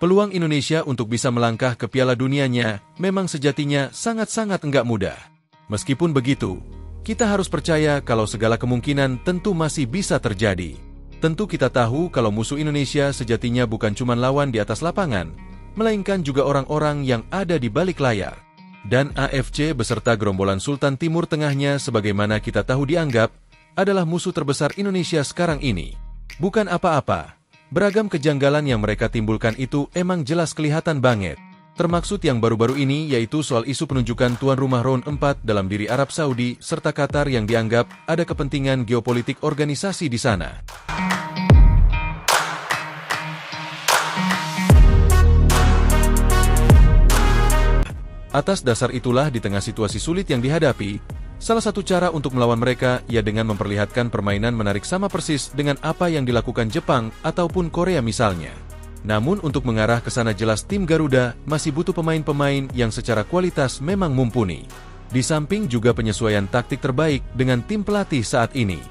peluang Indonesia untuk bisa melangkah ke Piala Dunianya memang sejatinya sangat-sangat enggak mudah. Meskipun begitu, kita harus percaya kalau segala kemungkinan tentu masih bisa terjadi. Tentu kita tahu kalau musuh Indonesia sejatinya bukan cuma lawan di atas lapangan, melainkan juga orang-orang yang ada di balik layar. Dan AFC beserta gerombolan Sultan Timur Tengahnya sebagaimana kita tahu dianggap adalah musuh terbesar Indonesia sekarang ini. Bukan apa-apa, beragam kejanggalan yang mereka timbulkan itu emang jelas kelihatan banget. Termaksud yang baru-baru ini yaitu soal isu penunjukan tuan rumah round 4 dalam diri Arab Saudi serta Qatar yang dianggap ada kepentingan geopolitik organisasi di sana. Atas dasar itulah di tengah situasi sulit yang dihadapi, salah satu cara untuk melawan mereka ia dengan memperlihatkan permainan menarik sama persis dengan apa yang dilakukan Jepang ataupun Korea misalnya. Namun untuk mengarah ke sana jelas tim Garuda masih butuh pemain-pemain yang secara kualitas memang mumpuni. Di samping juga penyesuaian taktik terbaik dengan tim pelatih saat ini.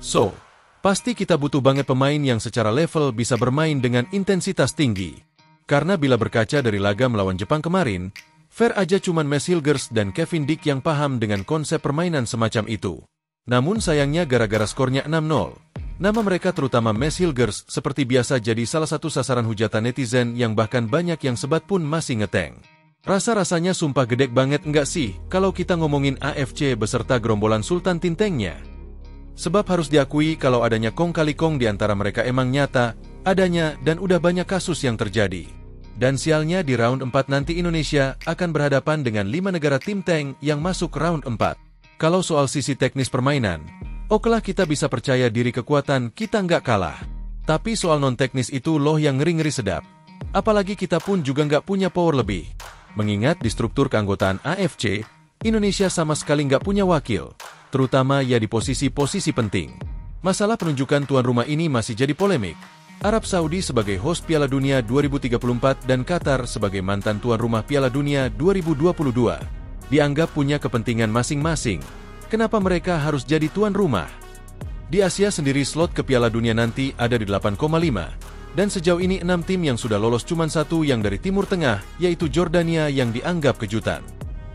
So, pasti kita butuh banget pemain yang secara level bisa bermain dengan intensitas tinggi. Karena bila berkaca dari laga melawan Jepang kemarin, fair aja cuman Max Hilgers dan Kevin Dick yang paham dengan konsep permainan semacam itu. Namun sayangnya gara-gara skornya 6-0, nama mereka terutama Max Hilgers seperti biasa jadi salah satu sasaran hujatan netizen yang bahkan banyak yang sebat pun masih ngeteng. Rasa-rasanya sumpah gedek banget enggak sih kalau kita ngomongin AFC beserta gerombolan Sultan Tintengnya. Sebab harus diakui kalau adanya kong kali kong di antara mereka emang nyata, adanya dan udah banyak kasus yang terjadi. Dan sialnya di round 4 nanti Indonesia akan berhadapan dengan 5 negara tim tank yang masuk round 4. Kalau soal sisi teknis permainan, okelah kita bisa percaya diri kekuatan kita nggak kalah. Tapi soal non-teknis itu loh yang ngeri-ngeri sedap. Apalagi kita pun juga nggak punya power lebih. Mengingat di struktur keanggotaan AFC, Indonesia sama sekali nggak punya wakil, terutama ya di posisi-posisi penting. Masalah penunjukan tuan rumah ini masih jadi polemik. Arab Saudi sebagai host Piala Dunia 2034 dan Qatar sebagai mantan tuan rumah Piala Dunia 2022 dianggap punya kepentingan masing-masing. Kenapa mereka harus jadi tuan rumah? Di Asia sendiri slot ke Piala Dunia nanti ada di 8,5 dan sejauh ini 6 tim yang sudah lolos cuma satu yang dari Timur Tengah yaitu Jordania yang dianggap kejutan.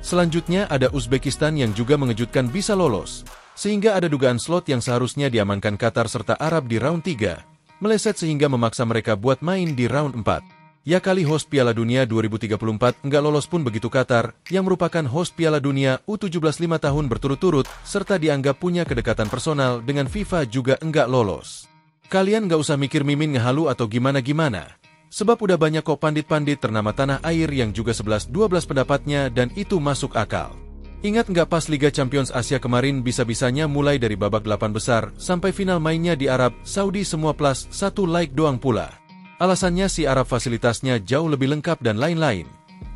Selanjutnya ada Uzbekistan yang juga mengejutkan bisa lolos, sehingga ada dugaan slot yang seharusnya diamankan Qatar serta Arab di round 3. Meleset sehingga memaksa mereka buat main di round 4. Ya kali host Piala Dunia 2034 enggak lolos pun begitu Qatar, yang merupakan host Piala Dunia U17 5 tahun berturut-turut, serta dianggap punya kedekatan personal dengan FIFA juga enggak lolos. Kalian nggak usah mikir mimin ngehalu atau gimana-gimana. Sebab udah banyak kok pandit-pandit ternama tanah air yang juga 11-12 pendapatnya dan itu masuk akal. Ingat nggak pas Liga Champions Asia kemarin bisa-bisanya mulai dari babak 8 besar sampai final mainnya di Arab Saudi semua plus 1 like doang pula. Alasannya si Arab fasilitasnya jauh lebih lengkap dan lain-lain.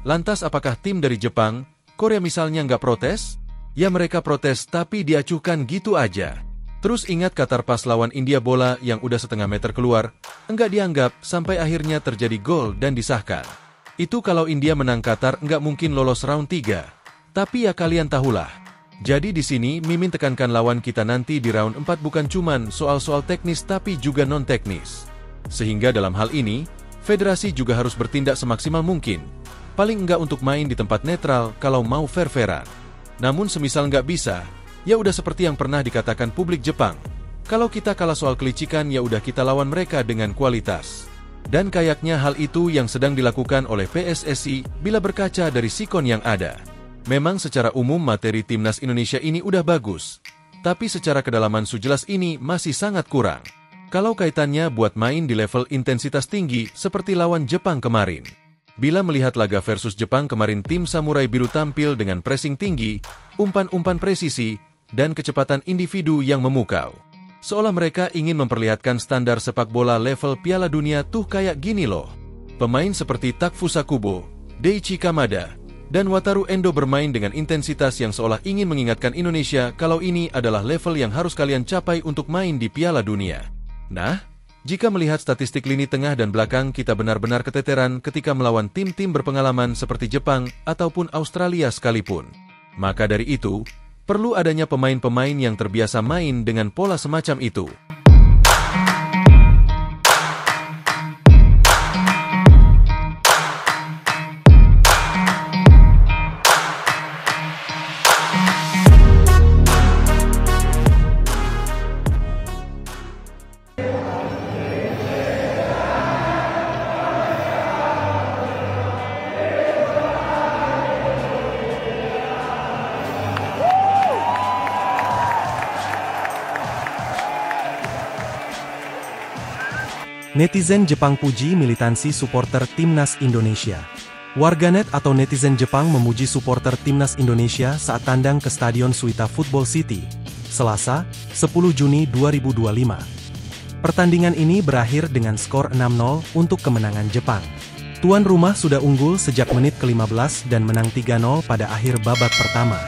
Lantas apakah tim dari Jepang, Korea misalnya nggak protes? Ya mereka protes tapi diacuhkan gitu aja. Terus ingat Qatar pas lawan India bola yang udah setengah meter keluar, enggak dianggap sampai akhirnya terjadi gol dan disahkan. Itu kalau India menang Qatar enggak mungkin lolos round 3. Tapi ya kalian tahulah. Jadi di sini Mimin tekankan lawan kita nanti di round 4 bukan cuman soal-soal teknis tapi juga non-teknis. Sehingga dalam hal ini, federasi juga harus bertindak semaksimal mungkin. Paling enggak untuk main di tempat netral kalau mau fair-fairan. Namun semisal enggak bisa, ya udah seperti yang pernah dikatakan publik Jepang. Kalau kita kalah soal kelicikan ya udah kita lawan mereka dengan kualitas. Dan kayaknya hal itu yang sedang dilakukan oleh PSSI bila berkaca dari sikon yang ada. Memang secara umum materi timnas Indonesia ini udah bagus. Tapi secara kedalaman sujelas ini masih sangat kurang. Kalau kaitannya buat main di level intensitas tinggi seperti lawan Jepang kemarin. Bila melihat laga versus Jepang kemarin tim Samurai Biru tampil dengan pressing tinggi, umpan-umpan presisi, dan kecepatan individu yang memukau. Seolah mereka ingin memperlihatkan standar sepak bola level Piala Dunia tuh kayak gini loh. Pemain seperti Takefusa Kubo, Daichi Kamada, dan Wataru Endo bermain dengan intensitas yang seolah ingin mengingatkan Indonesia kalau ini adalah level yang harus kalian capai untuk main di Piala Dunia. Nah, jika melihat statistik lini tengah dan belakang kita benar-benar keteteran ketika melawan tim-tim berpengalaman seperti Jepang ataupun Australia sekalipun. Maka dari itu, perlu adanya pemain-pemain yang terbiasa main dengan pola semacam itu. Netizen Jepang puji militansi supporter Timnas Indonesia. Warganet atau netizen Jepang memuji supporter Timnas Indonesia saat tandang ke Stadion Suita Football City, Selasa, 10 Juni 2025. Pertandingan ini berakhir dengan skor 6-0 untuk kemenangan Jepang. Tuan rumah sudah unggul sejak menit ke-15 dan menang 3-0 pada akhir babak pertama.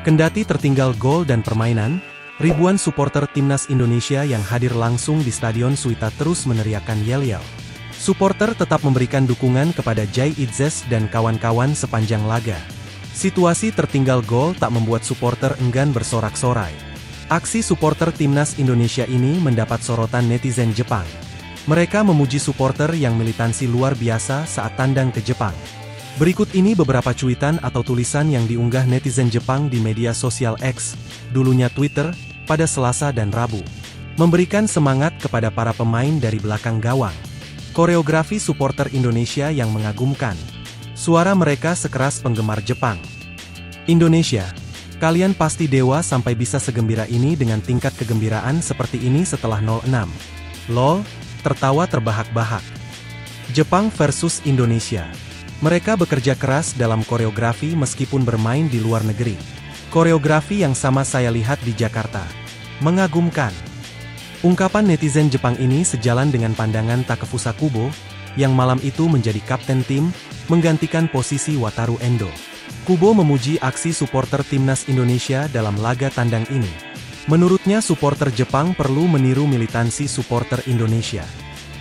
Kendati tertinggal gol dan permainan, ribuan supporter Timnas Indonesia yang hadir langsung di Stadion Suita terus meneriakkan yel-yel. Supporter tetap memberikan dukungan kepada Jai Itzes dan kawan-kawan sepanjang laga. Situasi tertinggal gol tak membuat supporter enggan bersorak-sorai. Aksi supporter Timnas Indonesia ini mendapat sorotan netizen Jepang. Mereka memuji supporter yang militansi luar biasa saat tandang ke Jepang. Berikut ini beberapa cuitan atau tulisan yang diunggah netizen Jepang di media sosial X, dulunya Twitter, pada Selasa dan Rabu. Memberikan semangat kepada para pemain dari belakang gawang. Koreografi supporter Indonesia yang mengagumkan. Suara mereka sekeras penggemar Jepang. Indonesia, kalian pasti dewa sampai bisa segembira ini dengan tingkat kegembiraan seperti ini setelah 0-6. Lol, tertawa terbahak-bahak. Jepang versus Indonesia. Mereka bekerja keras dalam koreografi meskipun bermain di luar negeri. Koreografi yang sama saya lihat di Jakarta. Mengagumkan. Ungkapan netizen Jepang ini sejalan dengan pandangan Takefusa Kubo, yang malam itu menjadi kapten tim, menggantikan posisi Wataru Endo. Kubo memuji aksi supporter Timnas Indonesia dalam laga tandang ini. Menurutnya supporter Jepang perlu meniru militansi supporter Indonesia.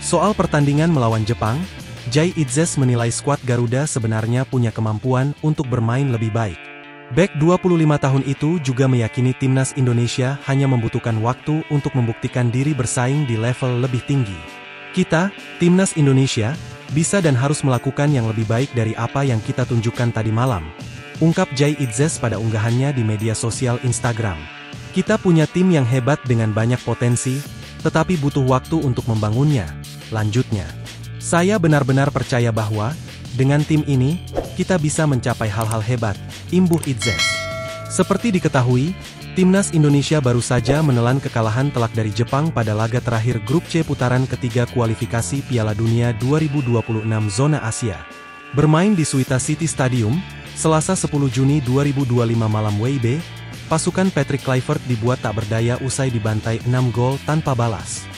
Soal pertandingan melawan Jepang, Jai Itzes menilai skuad Garuda sebenarnya punya kemampuan untuk bermain lebih baik. Bek 25 tahun itu juga meyakini Timnas Indonesia hanya membutuhkan waktu untuk membuktikan diri bersaing di level lebih tinggi. Kita, Timnas Indonesia, bisa dan harus melakukan yang lebih baik dari apa yang kita tunjukkan tadi malam, ungkap Jai Itzes pada unggahannya di media sosial Instagram. Kita punya tim yang hebat dengan banyak potensi, tetapi butuh waktu untuk membangunnya, lanjutnya. Saya benar-benar percaya bahwa, dengan tim ini, kita bisa mencapai hal-hal hebat, imbuh Itzes. Seperti diketahui, Timnas Indonesia baru saja menelan kekalahan telak dari Jepang pada laga terakhir grup C putaran ketiga kualifikasi Piala Dunia 2026 zona Asia. Bermain di Suita City Stadium, Selasa 10 Juni 2025 malam WIB, pasukan Patrick Kluivert dibuat tak berdaya usai dibantai 6 gol tanpa balas.